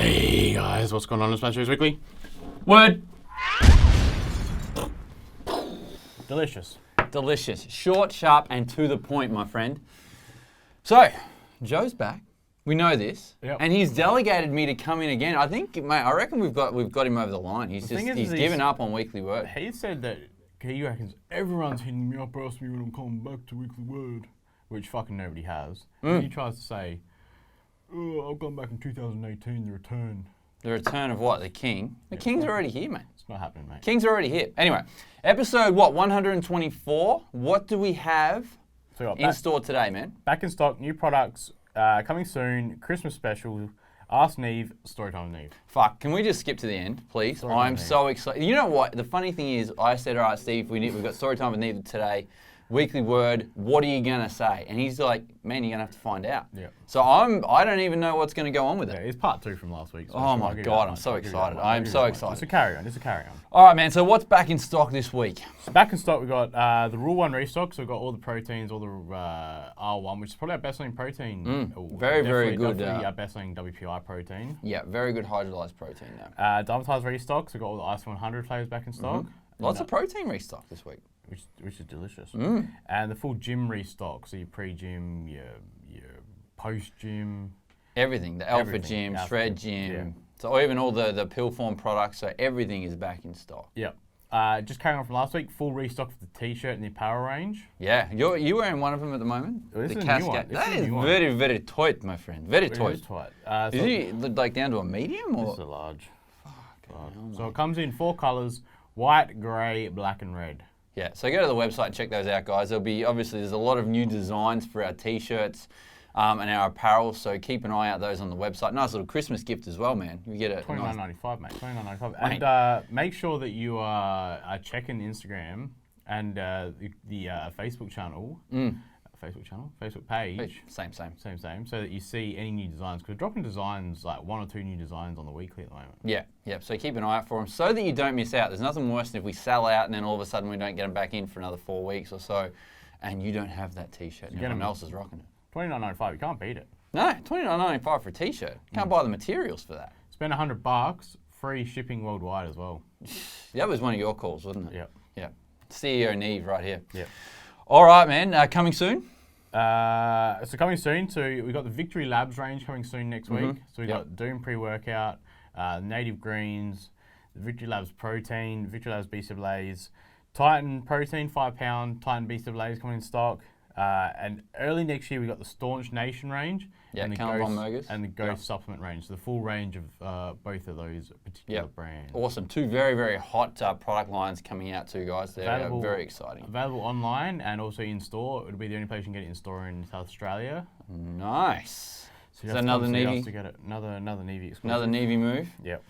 Hey guys, what's going on? It's MassiveJoes Weekly WORD. Delicious. Delicious. Short, sharp, and to the point, my friend. So, Joe's back. We know this. Yep. And he's delegated me to come in again. I think, mate, I reckon we've got him over the line. He's given up on Weekly WORD. He said that he reckons everyone's hitting me up, asking me when I'm coming back to Weekly WORD, which fucking nobody has. And he tries to say, oh, I'll come back in 2018, the return. The return of what? The king? The king's already here, mate. It's not happening, mate. King's already here. Anyway, episode, 124? What do we have in store today, man? Back in stock, new products, coming soon, Christmas special, AskNeve, Storytime with Neve. Fuck, can we just skip to the end, please? I'm so excited. You know what? The funny thing is, I said, all right, Steve, we've got Storytime with Neve today. Weekly WORD, what are you going to say? And he's like, man, you're going to have to find out. Yeah. So I don't even know what's going to go on with it. Yeah, it's part 2 from last week. So oh my God, I'm so excited. I am so excited. It's a carry on. All right, man, so what's back in stock this week? So back in stock, we've got the Rule 1 restock. So we've got all the proteins, all the R1, which is probably our best-selling protein. Very good. Definitely our best-selling WPI protein. Yeah, very good hydrolyzed protein there. Diamantized restock. So we've got all the Ice 100 flavors back in stock. Lots of protein restock this week. Which is delicious. And the full gym restock, so your pre-gym, your post-gym. Everything, the Alpha Gym, Shred Gym, yeah. So even all the pill form products, so everything is back in stock. Yep. Just carrying on from last week, full restock for the T-shirt and the apparel range. Yeah, you're wearing one of them at the moment? Well, this the is Cascade. a new one. That is very, very tight, my friend. Very tight. It is tight. Is he like down to a medium? Or? This is a large. So it comes in 4 colours, white, grey, black and red. Yeah, so go to the website and check those out, guys. There's a lot of new designs for our T-shirts and our apparel, so keep an eye out those on the website. Nice little Christmas gift as well, man. You get it. $29.95, mate. $29.95. And make sure that you are checking Instagram and the Facebook channel. Facebook page. Same. So that you see any new designs. Because we're dropping designs, like 1 or 2 new designs on the weekly at the moment. Yeah. So keep an eye out for them so that you don't miss out. There's nothing worse than if we sell out and then all of a sudden we don't get them back in for another 4 weeks or so, and you don't have that T-shirt. And everyone else is rocking it. $29.95. You can't beat it. No, $29.95 for a T-shirt. Can't buy the materials for that. Spend $100, free shipping worldwide as well. That was one of your calls, wasn't it? Yep. Yeah. CEO Neve right here. Yep. All right, man. Coming soon? So coming soon. So we got the Victory Labs range coming soon next week. So we got Doom pre-workout, Native Greens, the Victory Labs protein, Victory Labs Beast of Lays, Titan protein, 5 pound, Titan Beast of Lays coming in stock. And early next year we got the Staunch Nation range and the Ghost supplement range. So the full range of both of those particular brands. Awesome. 2 very, very hot product lines coming out too, guys. They're very exciting. Available online and also in store. It'll be the only place you can get it in store in South Australia. Nice. So is that another Neve? To get it. Another Neve exclusive. Another Neve move? Yep.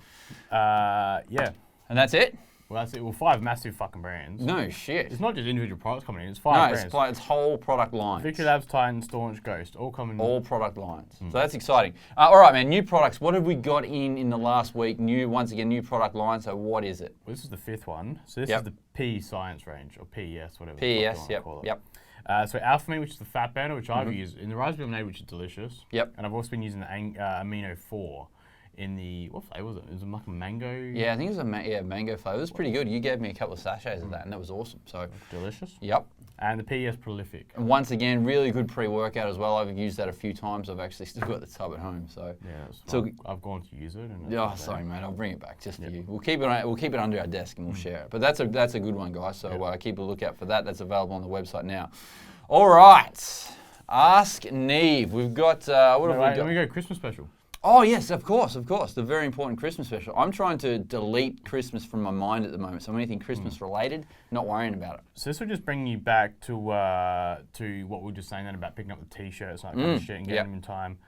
Yeah. And that's it? Well, that's it. Well, 5 massive fucking brands. No shit. It's not just individual products coming in. It's 5 brands. No, it's whole product lines. Victory Labs, Titan, Staunch, Ghost, all coming. All product lines. So that's exciting. All right, man. New products. What have we got in the last week? Once again, new product line. So what is it? Well, this is the 5th one. So this is the PE Science range, or PES, whatever. PES. Yep. So Alpha Meat, which is the fat burner, which I've used in the raspberry lemonade, which is delicious. Yep. And I've also been using the Amino 4. In the, what flavour was it? It was like a mango? Yeah, I think it was a mango flavour. It was pretty good. You gave me a couple of sachets of that, and that was awesome. So delicious. Yep. And the PES Prolific. And once again, really good pre-workout as well. I've used that a few times. I've actually still got the tub at home. So yeah, I've gone to use it. And sorry, mate. I'll bring it back just for you. We'll keep it under our desk and we'll share it. But that's a good one, guys. So keep a lookout for that. That's available on the website now. All right. Ask Neve. We've got what have we got? Let me go Christmas special. Oh, yes, of course. The very important Christmas special. I'm trying to delete Christmas from my mind at the moment, so anything Christmas related, not worrying about it. So this will just bring you back to what we were just saying then about picking up the T-shirts and that kind of shit and getting them in time.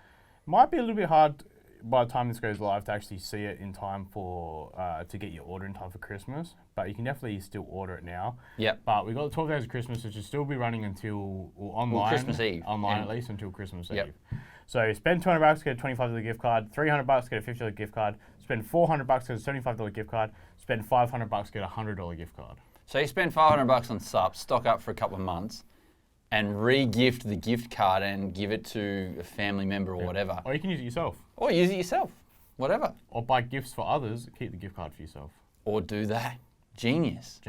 Might be a little bit hard by the time this goes live to actually see it in time for to get your order in time for Christmas, but you can definitely still order it now. Yep. But we've got the 12 days of Christmas, which will still be running until online. Christmas Eve. Online at least until Christmas Eve. So spend $200, get a $25 gift card. $300, get a $50 gift card. Spend $400, get a $75 gift card. Spend $500, get a $100 gift card. So you spend $500 on subs, stock up for a couple of months, and re-gift the gift card and give it to a family member or whatever. Or you can use it yourself. Or use it yourself. whatever. Or buy gifts for others, keep the gift card for yourself. Or do that. Genius.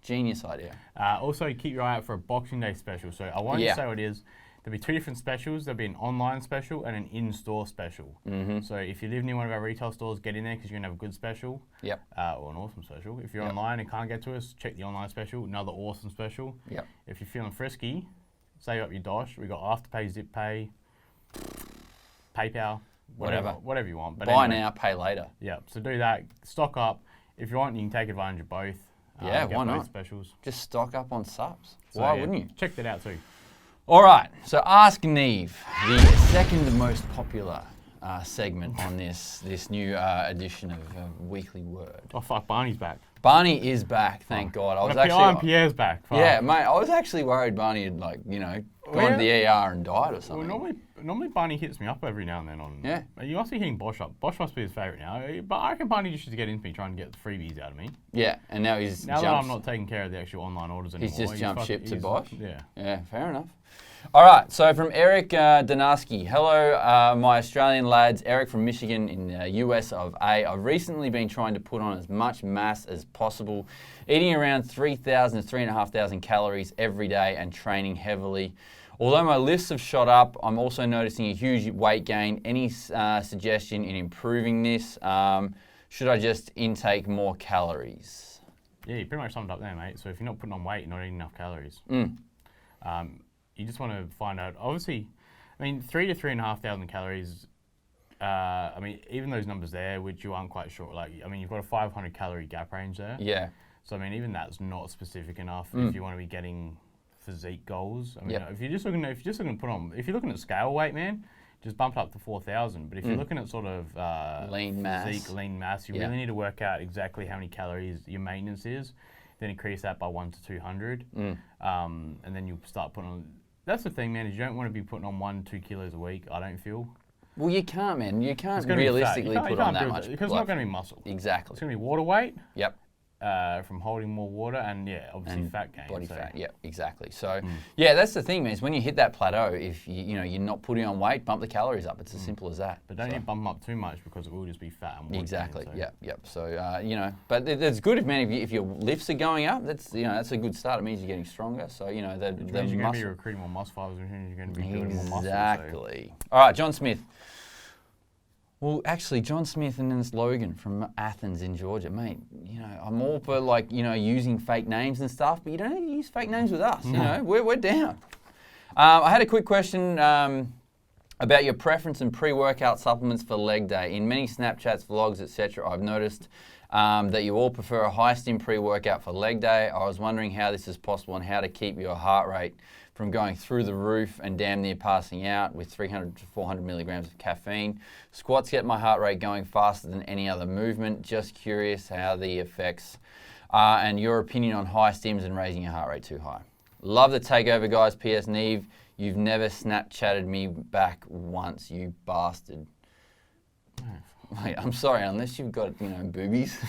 Genius idea. Also, keep your eye out for a Boxing Day special. So I won't say what it is. There'll be 2 different specials. There'll be an online special and an in-store special. So if you live near one of our retail stores, get in there because you're going to have a good special. Yep. Or an awesome special. If you're online and can't get to us, check the online special. Another awesome special. Yep. If you're feeling frisky, save up your dosh. We got Afterpay, Zip Pay, PayPal, whatever you want. But buy now, pay later. Yeah. So do that. Stock up. If you want, you can take advantage of both. Yeah, get why both not? Specials. Just stock up on subs. So, why wouldn't you? Check that out too. All right, so Ask Neve, the second most popular segment on this new edition of Weekly Word. Oh fuck, Barney's back. Barney is back, thank God. I was actually Pierre's back. Fuck. Yeah, mate, I was actually worried Barney had gone to the ER and died or something. Well, normally Barney hits me up every now and then on. Yeah. You must be hitting Bosch up. Bosch must be his favourite now. But I reckon Barney just used to get into me trying to get the freebies out of me. Yeah, and now he's that I'm not taking care of the actual online orders anymore. He's just jumped ship to Bosch. Yeah. Yeah, fair enough. All right, so from Eric Danaski. Hello, my Australian lads. Eric from Michigan in the US of A. I've recently been trying to put on as much mass as possible, eating around 3,000 to 3,500 calories every day and training heavily. Although my lifts have shot up, I'm also noticing a huge weight gain. Any suggestion in improving this? Should I just intake more calories? Yeah, you pretty much summed up there, mate. So if you're not putting on weight, you're not eating enough calories. You just want to find out, obviously, 3 to 3,500 calories, even those numbers there, which you aren't quite sure, you've got a 500 calorie gap range there. Yeah. So, even that's not specific enough if you want to be getting physique goals. If you're looking at scale weight, man, just bump it up to 4,000. But if you're looking at sort of lean mass, you really need to work out exactly how many calories your maintenance is, then increase that by 1 to 200. And then you'll start putting on. That's the thing, man, is you don't want to be putting on 1-2 kilos a week, I don't feel. Well, you can't, man. You can't realistically put on that much. Because it's not going to be muscle. Exactly. It's going to be water weight. Yep. From holding more water and, obviously fat gain. Body fat, yeah, exactly. So, that's the thing, man, is when you hit that plateau, if you're not putting on weight, bump the calories up. It's as simple as that. But don't you bump them up too much because it will just be fat and water. Exactly, yep. So, but it's good if your lifts are going up, that's a good start. It means you're getting stronger. So, it means you're going to be recruiting more muscle fibers, which means you're going to be building more muscle. Exactly. All right, John Smith. Well, actually, John Smith and then it's Logan from Athens in Georgia. Mate, I'm all for using fake names and stuff, but you don't need to use fake names with us. We're down. I had a quick question about your preference in pre-workout supplements for leg day. In many Snapchats, vlogs, etc., I've noticed that you all prefer a high-stim pre-workout for leg day. I was wondering how this is possible and how to keep your heart rate from going through the roof and damn near passing out with 300 to 400 milligrams of caffeine. Squats get my heart rate going faster than any other movement. Just curious how the effects and your opinion on high stims and raising your heart rate too high. Love the takeover, guys. P.S. Neve, you've never Snapchatted me back once, you bastard. Wait, I'm sorry, unless you've got, boobies,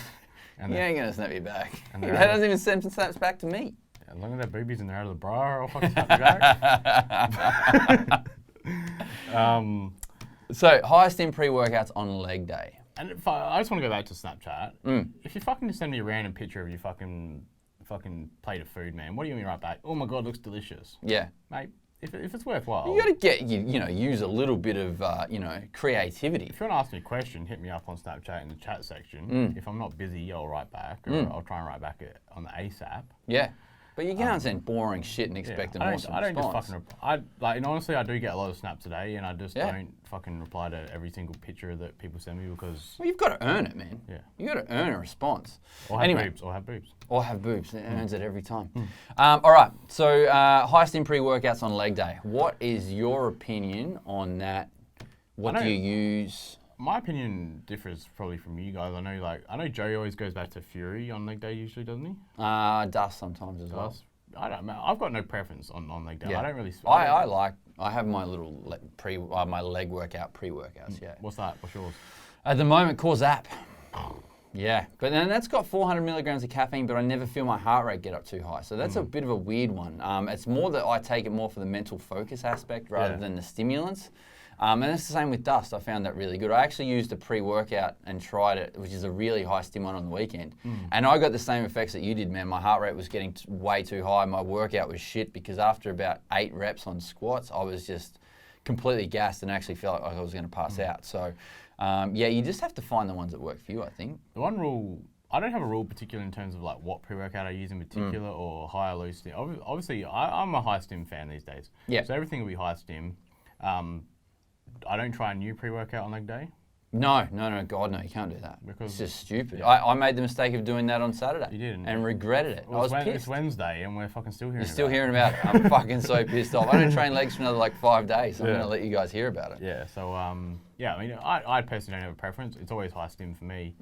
you ain't gonna snap me back. That doesn't even send snaps back to me. As long as they're boobies and they're out of the bra, I'll fucking snap you back. So, high stim pre-workouts on leg day. And I just want to go back to Snapchat. If you fucking just send me a random picture of your fucking plate of food, man, what do you mean right back? Oh my God, looks delicious. Yeah. Mate, if it's worthwhile. You got to use a little bit of, creativity. If you want to ask me a question, hit me up on Snapchat in the chat section. If I'm not busy, I'll write back. Or I'll try and write back on the ASAP. Yeah. But you can't send boring shit and expect an awesome response. I don't just fucking honestly, I do get a lot of snaps a day, and I just don't fucking reply to every single picture that people send me because. Well, you've got to earn it, man. Yeah. You got to earn a response. Or have boobs. Or have boobs. Or have boobs. It earns it every time. All right. So high stim pre-workouts on leg day. What is your opinion on that? What do you use? My opinion differs probably from you guys. I know Joey always goes back to Fury on leg day usually, doesn't he? Dust sometimes as well. I don't know. I've got no preference on leg day. Yeah. I don't really. I have my little my leg workout pre-workouts. Yeah. What's that? What's yours? At the moment, Core Zap. Yeah, but then that's got 400 milligrams of caffeine, but I never feel my heart rate get up too high. So that's a bit of a weird one. It's more that I take it more for the mental focus aspect rather than the stimulants. And it's the same with dust. I found that really good. I actually used a pre-workout and tried it, which is a really high stim on the weekend. And I got the same effects that you did, man. My heart rate was getting way too high. My workout was shit because after about 8 reps on squats, I was just completely gassed and actually felt like I was going to pass out. So, yeah, you just have to find the ones that work for you, I think. The one rule, I don't have a rule particular in terms of like what pre-workout I use in particular or high or low stim. Obviously, I'm a high stim fan these days. Yeah. So everything will be high stim. I don't try a new pre-workout on leg day. No, God, no, you can't do that. Because it's just stupid. I made the mistake of doing that on Saturday. You did. And regretted it. Well, I was pissed. It's Wednesday and we're fucking still hearing about it. You're still hearing about it. I'm fucking so pissed off. I don't train legs for another like 5 days. So I'm going to let you guys hear about it. Yeah, so, yeah, I mean, I personally don't have a preference. It's always high stim for me.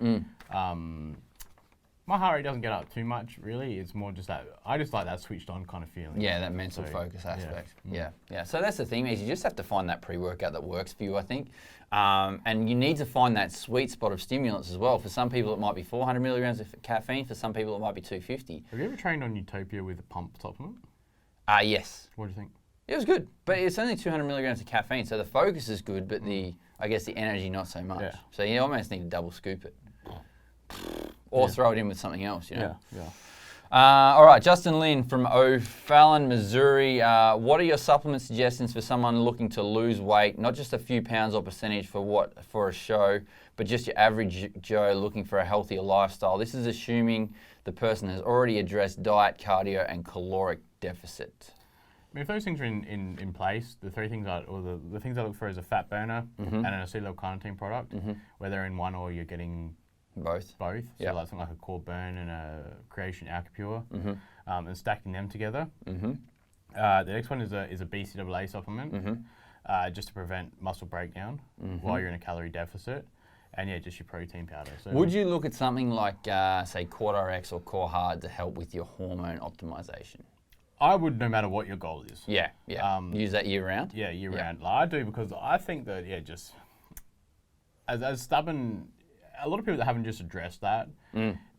My heart rate doesn't get up too much, really. It's more just that, I just like that switched on kind of feeling. Yeah, that mental focus aspect. Yeah. So that's the thing, is you just have to find that pre-workout that works for you, I think. And you need to find that sweet spot of stimulants as well. For some people, it might be 400 milligrams of caffeine. For some people, it might be 250. Have you ever trained on Utopia with a pump supplement? Yes. What do you think? It was good, but it's only 200 milligrams of caffeine, so the focus is good, but I guess the energy not so much. Yeah. So you almost need to double scoop it. Or throw it in with something else, you know? Yeah. All right, Justin Lin from O'Fallon, Missouri. What are your supplement suggestions for someone looking to lose weight, not just a few pounds or percentage for a show, but just your average Joe looking for a healthier lifestyle? This is assuming the person has already addressed diet, cardio, and caloric deficit. I mean, if those things are in place, the three things the things I look for is a fat burner and an acetyl-carnitine product, whether in one or you're getting both. So like something like a core burn and a creation Alcapure, and stacking them together. The next one is a BCAA supplement, just to prevent muscle breakdown while you're in a calorie deficit. And yeah, just your protein powder. So would you look at something like, say, Core RX or Core Hard to help with your hormone optimization? I would, no matter what your goal is. Yeah. Use that year round? Yeah, year round. Like, I do, because I think that, just as stubborn, a lot of people that haven't just addressed that,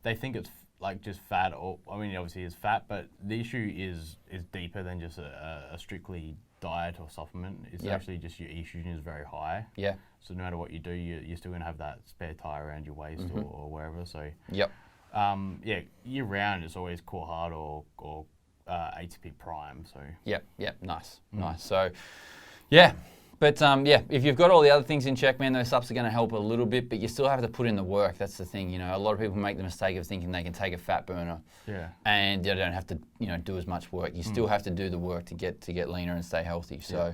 they think it's like just fat, or, I mean, obviously it's fat, but the issue is deeper than just a strictly diet or supplement. It's actually just your estrogen is very high. Yeah. So no matter what you do, you're still going to have that spare tire around your waist or wherever. So year round it's always Core Hard or ATP Prime. So nice. So but if you've got all the other things in check, man, those subs are going to help a little bit, but you still have to put in the work. That's the thing, a lot of people make the mistake of thinking they can take a fat burner and they don't have to, do as much work. You still have to do the work to get leaner and stay healthy. So,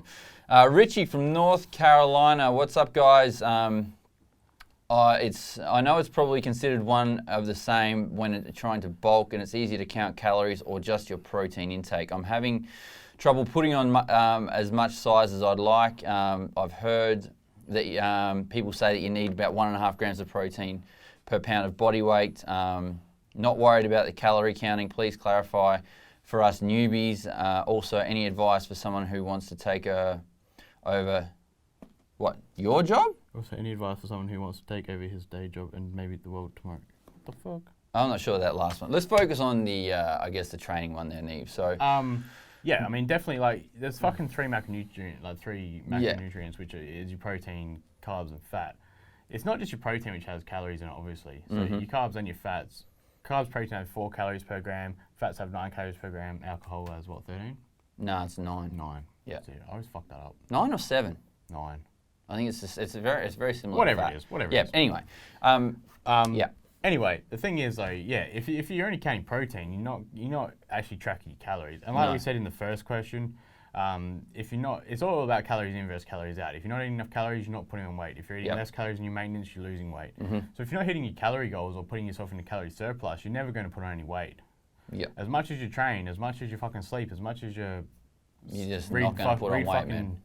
Richie from North Carolina, what's up, guys? I know it's probably considered one of the same when trying to bulk, and it's easy to count calories or just your protein intake. I'm having trouble putting on as much size as I'd like. I've heard that people say that you need about 1.5 grams of protein per pound of body weight. Not worried about the calorie counting. Please clarify for us newbies. Also, any advice for someone who wants to take over your job? Also, any advice for someone who wants to take over his day job and maybe the world tomorrow? What the fuck? I'm not sure of that last one. Let's focus on the, the training one there, Neve. So, I mean, definitely, there's fucking three macronutrients, which is your protein, carbs, and fat. It's not just your protein which has calories in it, obviously. So your carbs and your fats. Carbs, protein have 4 calories per gram. Fats have 9 calories per gram. Alcohol has what, 13? No, it's 9. 9. Yeah. I always fuck that up. 9 or 7? 9. I think it's very similar. Whatever to fat. it is. Whatever. Yeah. It is. Anyway. Anyway, the thing is, though, if you're only counting protein, you're not actually tracking your calories. And like we said in the first question, if you're not, it's all about calories in versus calories out. If you're not eating enough calories, you're not putting on weight. If you're eating less calories in your maintenance, you're losing weight. So if you're not hitting your calorie goals or putting yourself in a calorie surplus, you're never going to put on any weight. Yeah. As much as you train, as much as you fucking sleep, as much as you're just not going to put on weight, man.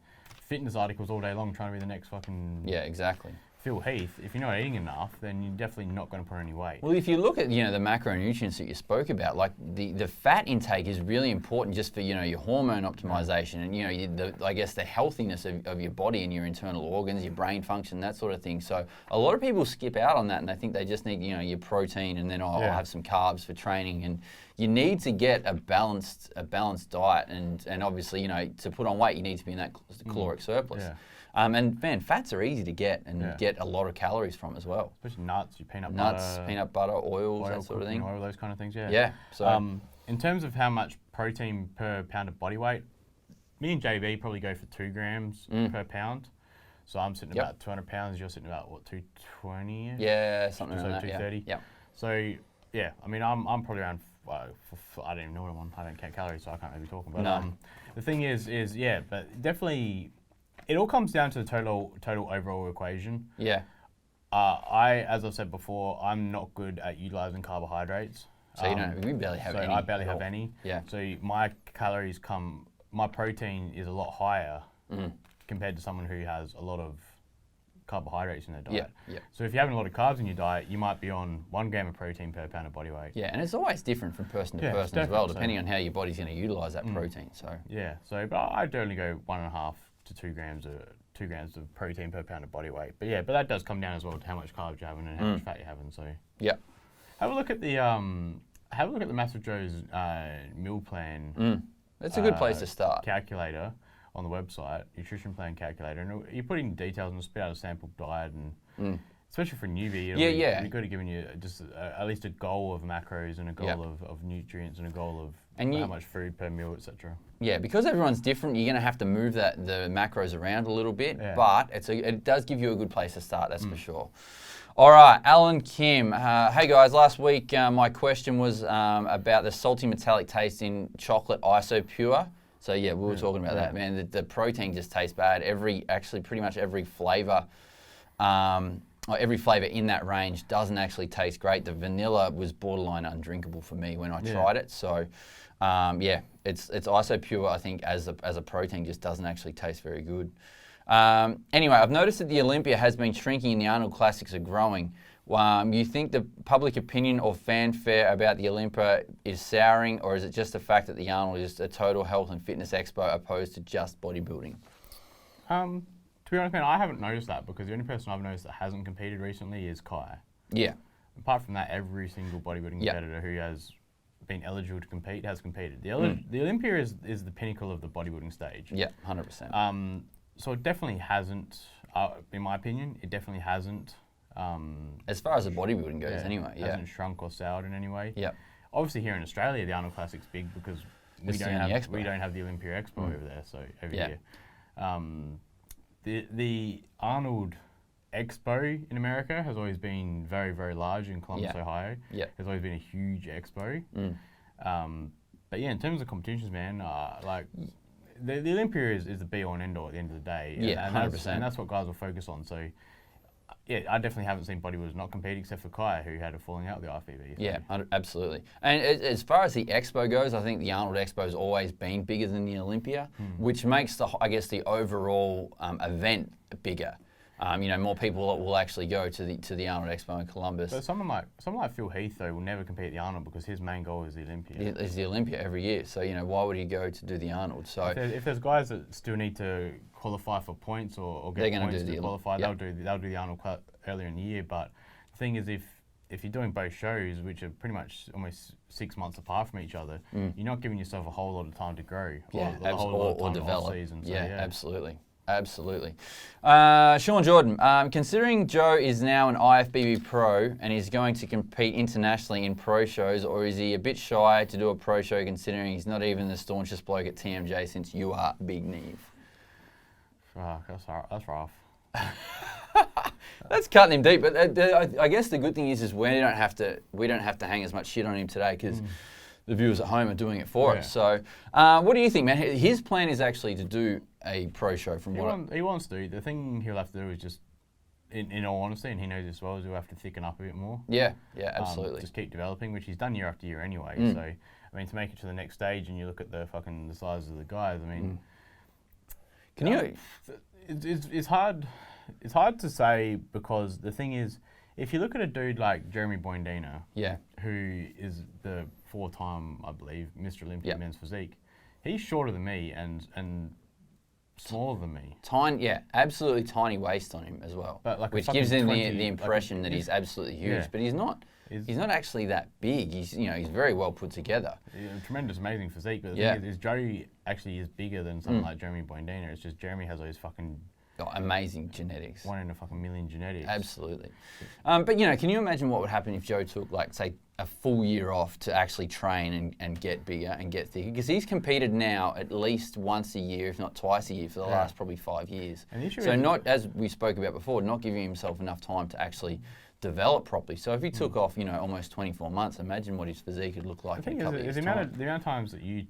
Fitness articles all day long trying to be the next fucking... Yeah, exactly. Phil Heath, if you're not eating enough, then you're definitely not going to put on any weight. Well, if you look at the macronutrients that you spoke about, like the fat intake is really important just for your hormone optimization and the healthiness of your body and your internal organs, your brain function, that sort of thing. So a lot of people skip out on that and they think they just need your protein and then I'll have some carbs for training. And you need to get a balanced diet and obviously to put on weight you need to be in that caloric surplus. Yeah. And man, fats are easy to get and get a lot of calories from as well. Especially nuts, your peanut butter, oils, that sort of thing. Oil, those kind of things, yeah. Yeah. So in terms of how much protein per pound of body weight, me and JB probably go for 2 grams per pound. So I'm sitting about 200 pounds. You're sitting about, what, 220-ish? Yeah, something like that. 230. Yeah. So, yeah, I mean, I'm probably around, I don't even know what I'm on. I don't count calories, so I can't really talk about it. No. The thing is, yeah, but definitely, it all comes down to the total overall equation. Yeah. As I've said before, I'm not good at utilizing carbohydrates. So you barely have any. So I barely have any. Yeah. So my protein is a lot higher compared to someone who has a lot of carbohydrates in their diet. Yeah. So if you're having a lot of carbs in your diet, you might be on 1 gram of protein per pound of body weight. Yeah, and it's always different from person to person as well, depending on how your body's going to utilize that protein. So yeah. So but I'd only go 1.5 to 2 grams of protein per pound of body weight. But yeah, but that does come down as well to how much carbs you're having and how much fat you're having. So yeah. Have a look at the MassiveJoes meal plan. That's a good place to start. Calculator on the website, nutrition plan calculator, and you put in details and spit out a sample diet, and especially for a newbie, it'll be good at giving you just at least a goal of macros and a goal of nutrients and a goal of how much food per meal, etc. Yeah, because everyone's different, you're going to have to move the macros around a little bit, but it does give you a good place to start, that's for sure. All right, Alan Kim. Hey guys, last week my question was about the salty metallic taste in chocolate ISO Pure. So yeah, we were talking about that, man. The protein just tastes bad. Pretty much every flavor, every flavor in that range doesn't actually taste great. The vanilla was borderline undrinkable for me when I tried it. So it's ISO Pure. I think as a protein just doesn't actually taste very good. Anyway, I've noticed that the Olympia has been shrinking and the Arnold Classics are growing. You think the public opinion or fanfare about the Olympia is souring, or is it just the fact that the Arnold is a total health and fitness expo opposed to just bodybuilding? To be honest, man, I haven't noticed that because the only person I've noticed that hasn't competed recently is Kai. Yeah. Apart from that, every single bodybuilding competitor who has been eligible to compete has competed. The Olympia is the pinnacle of the bodybuilding stage. Yeah, 100%. So it definitely hasn't, in my opinion, as far as the bodybuilding goes, anyway, hasn't shrunk or soured in any way. Yeah. Obviously, here in Australia, the Arnold Classic's big because we don't have the Olympia Expo over there. So every year, the Arnold Expo in America has always been very, very large in Columbus, Ohio. Yeah. There's always been a huge expo. But yeah, in terms of competitions, man, the Olympia is the be all and end all at the end of the day. Yeah, 100%. And that's what guys will focus on. So yeah, I definitely haven't seen bodybuilders not compete except for Kai, who had a falling out with the IFBB. So. Yeah, absolutely. And as far as the Expo goes, I think the Arnold Expo has always been bigger than the Olympia, which makes the overall event bigger. More people will actually go to the Arnold Expo in Columbus. But someone like Phil Heath though will never compete at the Arnold because his main goal is the Olympia. It's the Olympia every year, so why would he go to do the Arnold? So if there's guys that still need to qualify for points or get points to qualify, they'll do the Arnold earlier in the year. But the thing is, if you're doing both shows, which are pretty much almost 6 months apart from each other, you're not giving yourself a whole lot of time to grow or develop. Season, so, Absolutely. Absolutely. Sean Jordan, considering Joe is now an IFBB pro and is going to compete internationally in pro shows, or is he a bit shy to do a pro show considering he's not even the staunchest bloke at TMJ since you are Big Neve? That's rough. That's cutting him deep, but I guess the good thing is we don't have to hang as much shit on him today because the viewers at home are doing it for us. So, what do you think, man? His plan is actually to do a pro show he wants to. The thing he'll have to do is just, in all honesty, and he knows this well, is he'll have to thicken up a bit more. Yeah, absolutely. Just keep developing, which he's done year after year anyway. So, I mean, to make it to the next stage, and you look at the size of the guys. I mean, it's hard. It's hard to say because the thing is, if you look at a dude like Jeremy Boindina, who is the 4-time, I believe, Mr. Olympia men's physique, he's shorter than me and smaller than me. Absolutely tiny waist on him as well, but which gives him the impression that he's absolutely huge, but he's not. He's not actually that big. He's very well put together. Tremendous, amazing physique. But the thing is, Joe actually is bigger than someone like Jeremy Boindina. It's just Jeremy has those fucking Oh, amazing genetics. 1 in a fucking million genetics. Absolutely. But, you know, can you imagine what would happen if Joe took, like, say, a full year off to actually train and get bigger and get thicker? Because he's competed now at least once a year, if not twice a year, for the last probably 5 years. And the issue so is, not, as we spoke about before, not giving himself enough time to actually develop properly. So if he took off, you know, almost 24 months, imagine what his physique would look like in a couple of years' time. The amount of times that you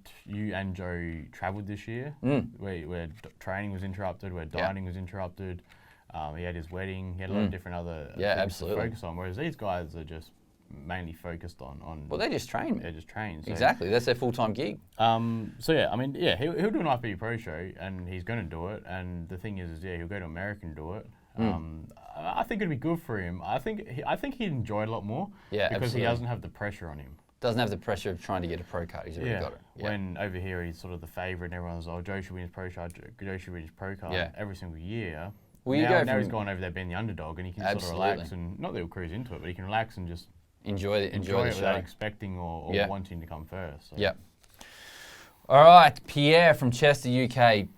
and Joe travelled this year, where training was interrupted, where dieting was interrupted. He had his wedding. He had a lot of different other things to focus on. Whereas these guys are just mainly focused on. Well, they just train. They just train. So. Exactly. That's their full-time gig. So yeah, I mean, yeah, he'll do an IFBB Pro show, and he's going to do it. And the thing is, he'll go to America and do it. I think it'd be good for him. I think he'd enjoy it a lot more. Yeah, because he doesn't have the pressure on him. Doesn't have the pressure of trying to get a pro card. He's already got it. Yeah. When over here he's sort of the favourite, and everyone's like, Joe should win his pro card. Joe should win his pro card every single year. Well, now he's gone over there being the underdog, and he can sort of relax and not that he'll cruise into it, but he can relax and just enjoy it without expecting or wanting to come first. So. Yeah. All right, Pierre from Chester, UK.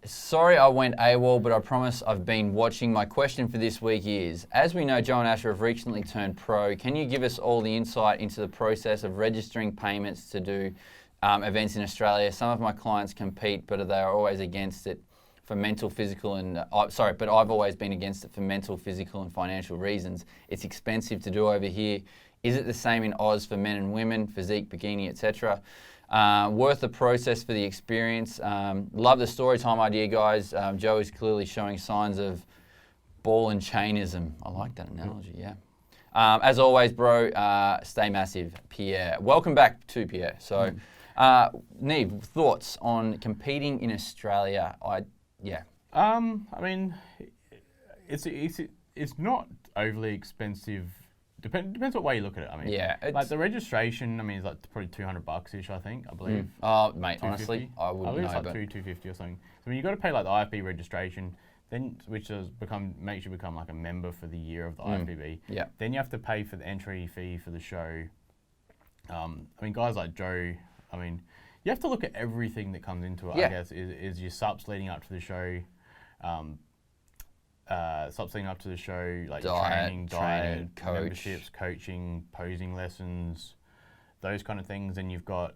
Sorry I went AWOL, but I promise I've been watching. My question for this week is, as we know Joe and Asher have recently turned pro, can you give us all the insight into the process of registering payments to do events in Australia? Some of my clients compete, but they are always against it for mental, physical, and but I've always been against it for mental, physical, and financial reasons. It's expensive to do over here. Is it the same in Oz for men and women, physique, bikini, etc.? Worth the process for the experience. Love the story time idea, guys. Joe is clearly showing signs of ball and chainism. I like that analogy, yeah. As always, bro, stay massive, Pierre. Welcome back to Pierre. So, Neve, thoughts on competing in Australia? I mean, it's not overly expensive. Depends what way you look at it. I mean, like the registration. I mean, it's like probably $200-ish. I think. I believe. Oh, mate, honestly, I wouldn't know. It's like $250 or something. So when you got to pay like the IFB registration, then which makes you become like a member for the year of the IFBB. Yeah. Then you have to pay for the entry fee for the show. I mean, guys like Joe. I mean, you have to look at everything that comes into it. I guess is your subs leading up to the show. Subs leading up to the show, like training, coach, memberships, coaching, posing lessons, those kind of things. And you've got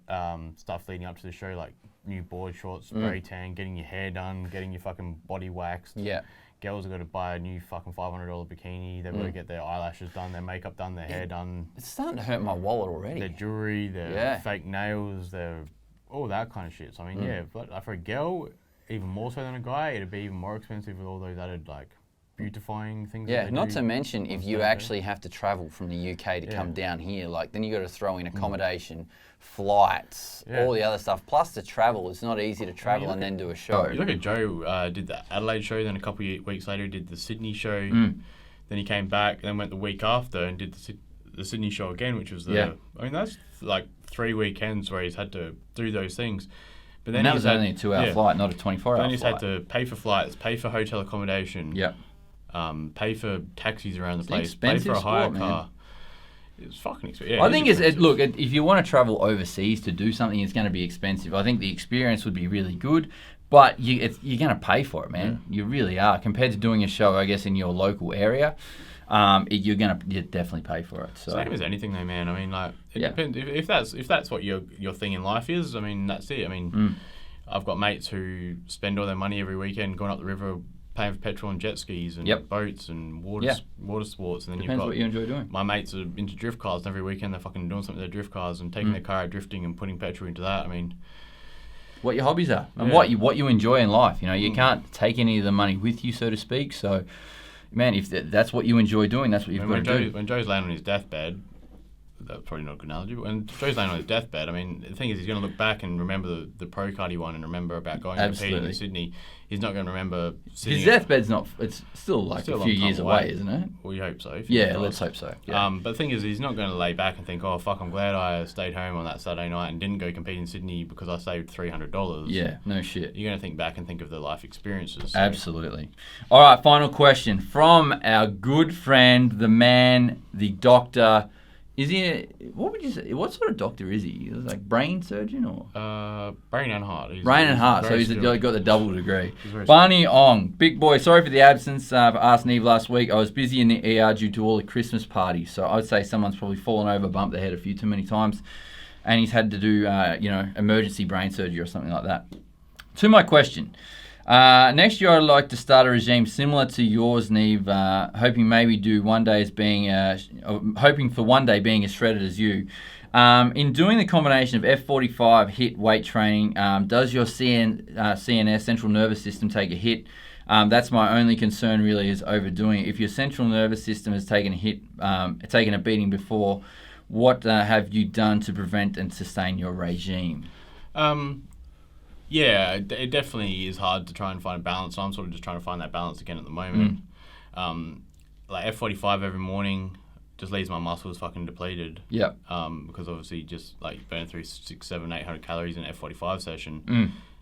stuff leading up to the show, like new board shorts, spray tan, getting your hair done, getting your fucking body waxed. Yeah. Girls have got to buy a new fucking $500 bikini. They've got to get their eyelashes done, their makeup done, their hair done. It's starting to hurt my wallet already. Their jewelry, their fake nails, their all that kind of shit. So I mean, but for a girl, even more so than a guy, it'd be even more expensive with all those added like beautifying things. Yeah, not to mention if you actually have to travel from the UK to come down here, like then you got to throw in accommodation, flights, all the other stuff, plus the travel. It's not easy to travel and then do a show. You look at Joe, did the Adelaide show, then a couple of weeks later did the Sydney show, then he came back, then went the week after and did the Sydney show again, which was I mean, that's like 3 weekends where he's had to do those things. But then that was only a 2-hour flight, not a 24-hour flight. Then he's had to pay for flights, pay for hotel accommodation. Pay for taxis around the place, pay for a hire car. It's fucking expensive. Yeah, I think look, if you want to travel overseas to do something, it's going to be expensive. I think the experience would be really good, but you're going to pay for it, man. You really are. Compared to doing a show, I guess, in your local area, you're definitely pay for it. So. Same as anything, though, man. I mean, like it depends. If that's what your thing in life is, I mean, that's it. I mean, I've got mates who spend all their money every weekend going up the river, paying for petrol and jet skis and boats and water sports. And then Depends what you enjoy doing. My mates are into drift cars, and every weekend they're fucking doing something with their drift cars and taking their car out drifting and putting petrol into that. I mean, what your hobbies are and what you enjoy in life. You know, you can't take any of the money with you, so to speak. So, man, if that's what you enjoy doing, that's what you've got to do. When Joe's laying on his deathbed, that's probably not a good analogy, but when Joe's laying on his deathbed, I mean, the thing is, he's going to look back and remember the pro card he won and remember about going and competing in Sydney. He's not going to remember sitting... His deathbed's not... It's still like a few years away, isn't it? We hope so. Let's hope so. Yeah. But the thing is, he's not going to lay back and think, oh, fuck, I'm glad I stayed home on that Saturday night and didn't go compete in Sydney because I saved $300. Yeah, no shit. You're going to think back and think of the life experiences. So. Absolutely. All right, final question from our good friend, the man, the doctor, Is he? What would you say? What sort of doctor is he? Like brain surgeon or? Brain and heart. Brain and heart. So he's got the double degree. Barney Ong, big boy. Sorry for the absence. For AskNeve last week. I was busy in the ER due to all the Christmas parties. So I would say someone's probably fallen over, bumped their head a few too many times, and he's had to do emergency brain surgery or something like that. To my question. Next year, I'd like to start a regime similar to yours, Neve. Hoping for one day being as shredded as you. In doing the combination of F45 HIIT weight training, does your CNS, central nervous system, take a hit? That's my only concern, really, is overdoing it. If your central nervous system has taken a hit, taken a beating before, what have you done to prevent and sustain your regime? Yeah, it definitely is hard to try and find a balance. So I'm sort of just trying to find that balance again at the moment. Like F45 every morning just leaves my muscles fucking depleted. Yeah. Because obviously just like burn through 600, 700, 800 calories in an F45 session.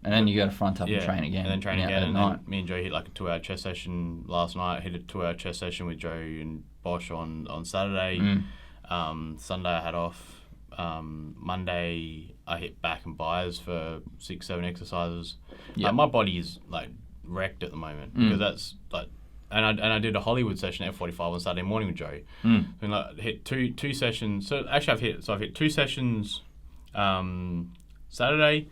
And then you got to front up and train again. And then train again. And then me and Joe hit like a 2-hour chest session last night. Hit a 2-hour chest session with Joe and Bosch on Saturday. Sunday I had off. Monday I hit back and buys for 6-7 exercises. My body is like wrecked at the moment because that's like, and I did a Hollywood session at F45 on Saturday morning with Joe. And like hit two sessions. So actually I've hit 2 sessions Saturday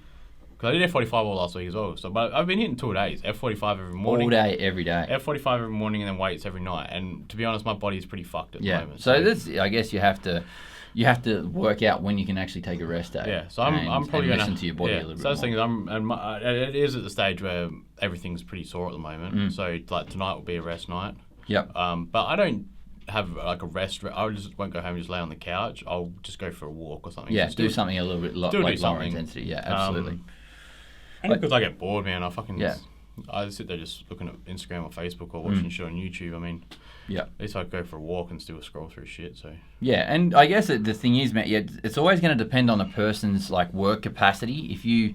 because I did F45 all last week as well. So but I've been hitting 2 days, F45 every morning, all day, every day, F45 every morning, and then weights every night. And to be honest, my body is pretty fucked at the moment. So this, I guess you have to work out when you can actually take a rest day. Yeah, so I'm probably going to listen to your body a little bit. So that's the thing. It is at the stage where everything's pretty sore at the moment. So like tonight will be a rest night. Yep. But I don't have like a rest. I just won't go home and just lay on the couch. I'll just go for a walk or something. Yeah, do something a little bit lower intensity. Yeah, absolutely. Because I get bored, man. I sit there just looking at Instagram or Facebook or watching shit on YouTube. I mean, at least I'd go for a walk and still scroll through shit. So yeah, and I guess the thing is, Matt, it's always going to depend on the person's like work capacity. If you're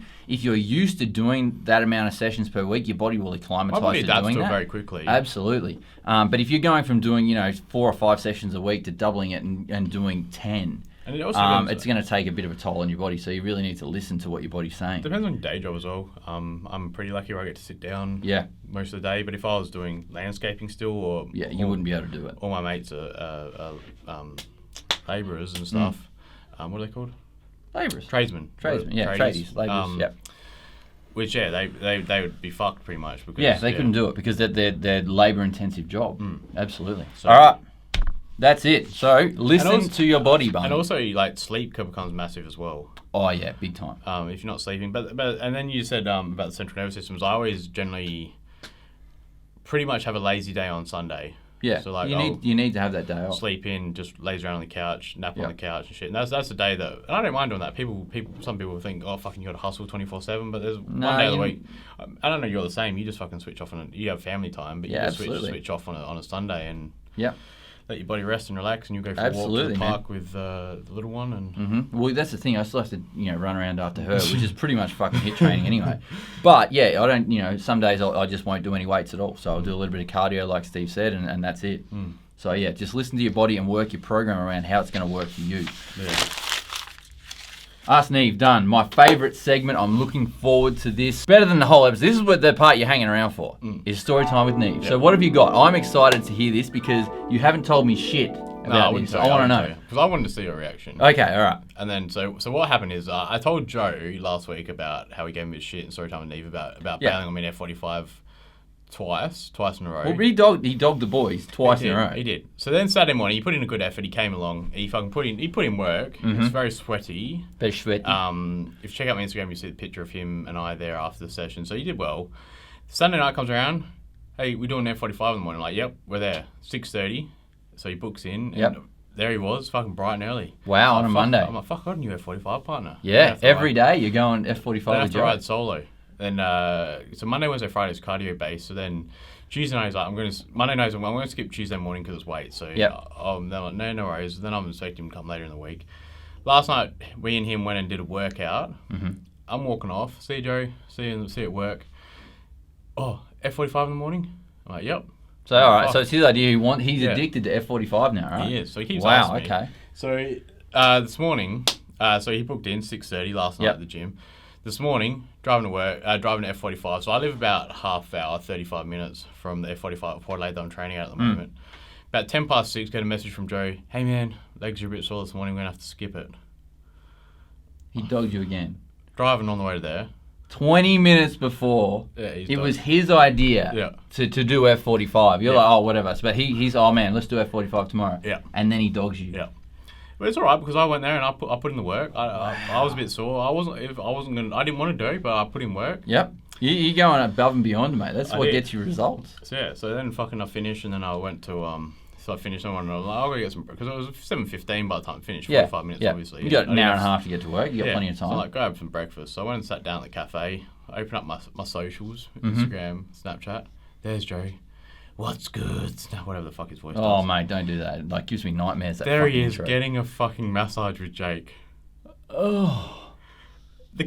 used to doing that amount of sessions per week, your body will acclimatise to doing that. My body adapts to it very quickly. Absolutely. But if you're going from doing 4 or 5 sessions a week to doubling it and doing 10. And it also it's going to take a bit of a toll on your body, so you really need to listen to what your body's saying. Depends on your day job as well. I'm pretty lucky where I get to sit down most of the day, but if I was doing landscaping still you wouldn't be able to do it. All my mates are labourers and stuff. What are they called? Labourers. Tradesmen. Tradies. Labourers, Which, they would be fucked pretty much. Because, they couldn't do it because they're labour-intensive job. Absolutely. So, all right. That's it. So listen to your body, bum. And also, like sleep becomes massive as well. Oh yeah, big time. If you're not sleeping, but and then you said about the central nervous systems. I always generally pretty much have a lazy day on Sunday. Yeah. So like you need to have that day off. Sleep in, just laze around on the couch, nap on the couch and shit. And that's the day that, and I don't mind doing that. Some people think, oh fucking, you got to hustle 24/7. But there's one day of the week. I don't know. You're the same. You just fucking switch off you have family time, but you just switch off on a Sunday and let your body rest and relax, and you go for a walk to the park with the little one. And well, that's the thing. I still have to run around after her, which is pretty much fucking HIIT training anyway. But yeah, I don't. Some days I just won't do any weights at all. So I'll do a little bit of cardio, like Steve said, and that's it. So yeah, just listen to your body and work your program around how it's going to work for you. Yeah. Ask Neve, done. My favourite segment. I'm looking forward to this. Better than the whole episode. This is what the part you're hanging around for, is story time with Neve. So what have you got? I'm excited to hear this because you haven't told me shit about this. I want to know. Because I wanted to see your reaction. Okay, all right. And then, so what happened is I told Joe last week about how he gave me his shit in story time with Neve about bailing on me in F45 twice in a row. Well, he dogged the boys twice in a row. He did. So then Saturday morning, he put in a good effort. He came along. He put in work. It's very sweaty. Very sweaty. If you check out my Instagram, you see the picture of him and I there after the session. So he did well. Sunday night comes around. Hey, we're doing F45 in the morning. I'm like, yep, we're there. 6:30. So he books in. Yep. And there he was, fucking bright and early. Wow, on a Monday. I'm like, fuck, I got a new F45 partner. Yeah, every day you're going F45 then after I ride solo. Then so Monday, Wednesday, Friday is cardio based. So then Tuesday night is like I'm going to skip Tuesday morning because it's weight. So they're like, no worries. Then I'm expecting him to come later in the week. Last night we and him went and did a workout. I'm walking off. See you, Joe. See you at work. Oh, F45 in the morning. I'm like, yep. So all right. So it's his idea. He's addicted to F45 now, right? He is. So he keeps asking me. Okay. So this morning, so he booked in 6:30 last night at the gym. This morning, driving to work, driving to F45. So I live about half hour, 35 minutes from the F45 Port Adelaide that I'm training at the moment. About 6:10, get a message from Joe. Hey man, legs are a bit sore this morning. We're going to have to skip it. He dogged you again. Driving on the way to there. 20 minutes before, it was his idea to do F45. You're like, oh, whatever. But he's, oh man, let's do F45 tomorrow. Yeah. And then he dogs you. Yeah. But it's all right because I went there and I put in the work. I was a bit sore. I didn't want to do, but I put in work. Yep. You're going above and beyond, mate. That's what gets you results. So then I finished and then I went to so I finished and I was like, I'll go get some because it was 7:15 by the time I finished. 45 minutes, obviously. You got an hour and a half to get to work. You got plenty of time. So like, go have some breakfast. So I went and sat down at the cafe. I opened up my socials, Instagram, Snapchat. There's Joe. What's good? Whatever the fuck his voice does. Oh, mate, don't do that. It gives me nightmares. There he is, getting a fucking massage with Jake. Oh.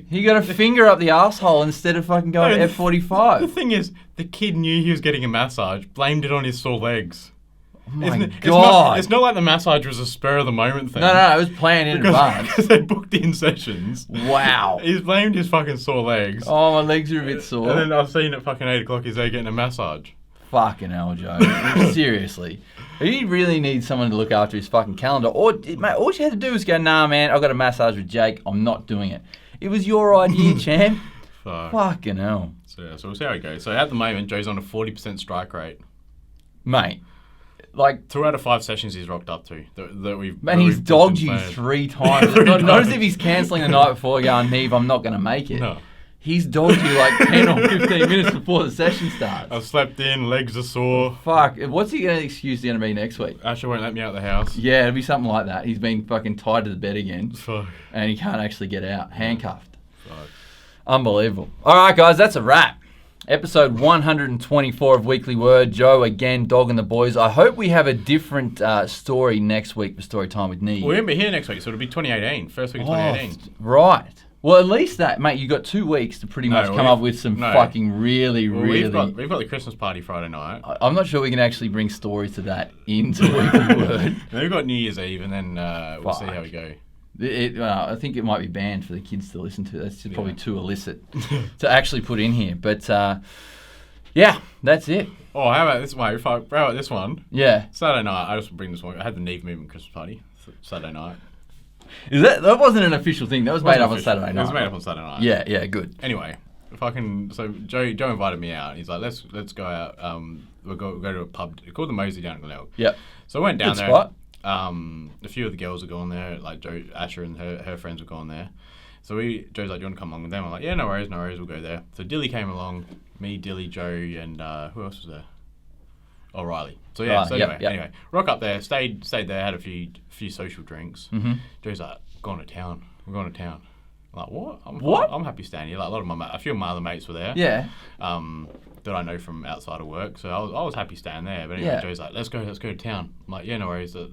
He got a finger up the asshole instead of fucking going to F45. The thing is, the kid knew he was getting a massage, blamed it on his sore legs. Oh my God. It's not like the massage was a spur of the moment thing. No, it was planned in advance. Because they booked in sessions. Wow. He's blamed his fucking sore legs. Oh, my legs are a bit sore. And then I've seen at fucking 8 o'clock he's there getting a massage. Fucking hell, Joe. Seriously. He really needs someone to look after his fucking calendar. Or, mate, all you had to do was go, nah, man, I've got a massage with Jake. I'm not doing it. It was your idea, champ. Fucking hell. So we'll see how it goes. So at the moment, Joe's on a 40% strike rate. Mate. Like 2 out of 5 sessions he's rocked up to that we've. Man, he's dogged you 3 times. Not as if he's cancelling the night before, going, Neve, I'm not going to make it. No. He's dogged you like 10 or 15 minutes before the session starts. I've slept in, legs are sore. Fuck. What's he going to excuse going to be next week? Asher won't let me out of the house. Yeah, it'll be something like that. He's been fucking tied to the bed again. Fuck. And he can't actually get out. Handcuffed. Fuck. Unbelievable. All right, guys, that's a wrap. Episode 124 of Weekly Word. Joe again dogging the boys. I hope we have a different story next week for Story Time with Neve. We won't be here next week, so it'll be 2018. First week of 2018. Right. Well, at least that, mate, you got 2 weeks to pretty much come up with some fucking really... We've got the Christmas party Friday night. I'm not sure we can actually bring stories to that into Weekly Word. Then we've got New Year's Eve, and then we'll see how we go. I think it might be banned for the kids to listen to. That's just probably too illicit to actually put in here. But, yeah, that's it. Oh, how about this one? How about this one? Yeah. Saturday night, I just bring this one. I had the Neve Movement Christmas party Saturday night. Is that wasn't an official thing. That was made up on Saturday night. It was made up on Saturday night. Yeah, good. Anyway, so Joe invited me out. He's like, let's go out. We'll go to a pub called the Mosley down in Glenelg. Yep. So I went down there. Spot. A few of the girls were going there, like Joe, Asher and her friends were going there. So Joe's like, do you want to come along with them? I'm like, yeah, no worries, we'll go there. So Dilly came along, me, Dilly, Joe, and who else was there? Oh, Riley. So yeah, anyway, rock up there, stayed there, had a few social drinks. Mm-hmm. Joe's like, we're going to town. I'm like, what? I'm happy staying here. Like a few of my other mates were there. Yeah. That I know from outside of work, so I was happy staying there. But anyway, Joe's like, let's go to town. I'm like, yeah, no worries. I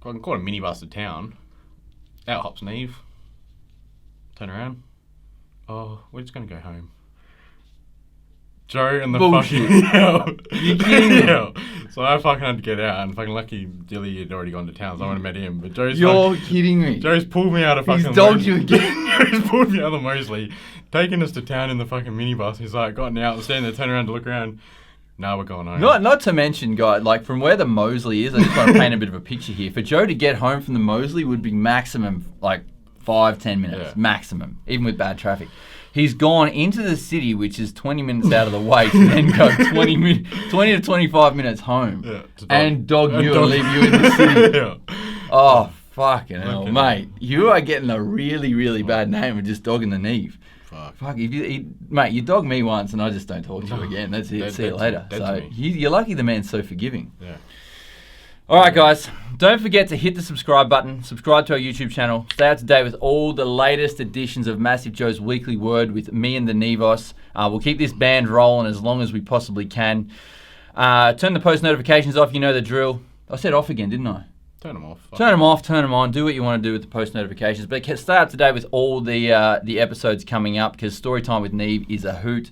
can call a minibus to town. Out hops Neve. Turn around. Oh, we're just gonna go home. Joe and the Bullshit. fucking hell. You kidding me? So I fucking had to get out, and fucking lucky Dilly had already gone to town, so I went and met him. But You're kidding me. Joe's pulled me out of fucking. He's dogged you again. Joe's pulled me out of the Mosley, taking us to town in the fucking minibus. He's like, gotten out and standing there, turning around to look around. No, we're going home. Not to mention, guy, like from where the Mosley is, I just want to paint a bit of a picture here. For Joe to get home from the Mosley would be maximum like 5-10 minutes, maximum, even with bad traffic. He's gone into the city, which is 20 minutes out of the way, to then go 20 to 25 minutes home and dog you and leave you in the city. Oh, fucking hell, mate. You are getting a really, really bad name of just dogging the Neve. Fuck. Mate, you dog me once and I just don't talk to you again. That's it. See you later. So you're lucky the man's so forgiving. Yeah. All right, guys. Don't forget to hit the subscribe button. Subscribe to our YouTube channel. Stay up to date with all the latest editions of MassiveJoes Weekly Word with me and the Nevos. We'll keep this band rolling as long as we possibly can. Turn the post notifications off. You know the drill. I said off again, didn't I? Turn them off. Turn them off, turn them on. Do what you want to do with the post notifications. But stay up to date with all the episodes coming up, because Storytime with Neve is a hoot.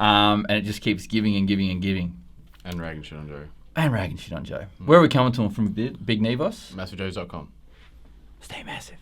And it just keeps giving and giving and giving. And ragging shit on Joe. and ragging shit on Joe. Where are we coming to him from, Big Nevos? MassiveJoes.com. Stay massive.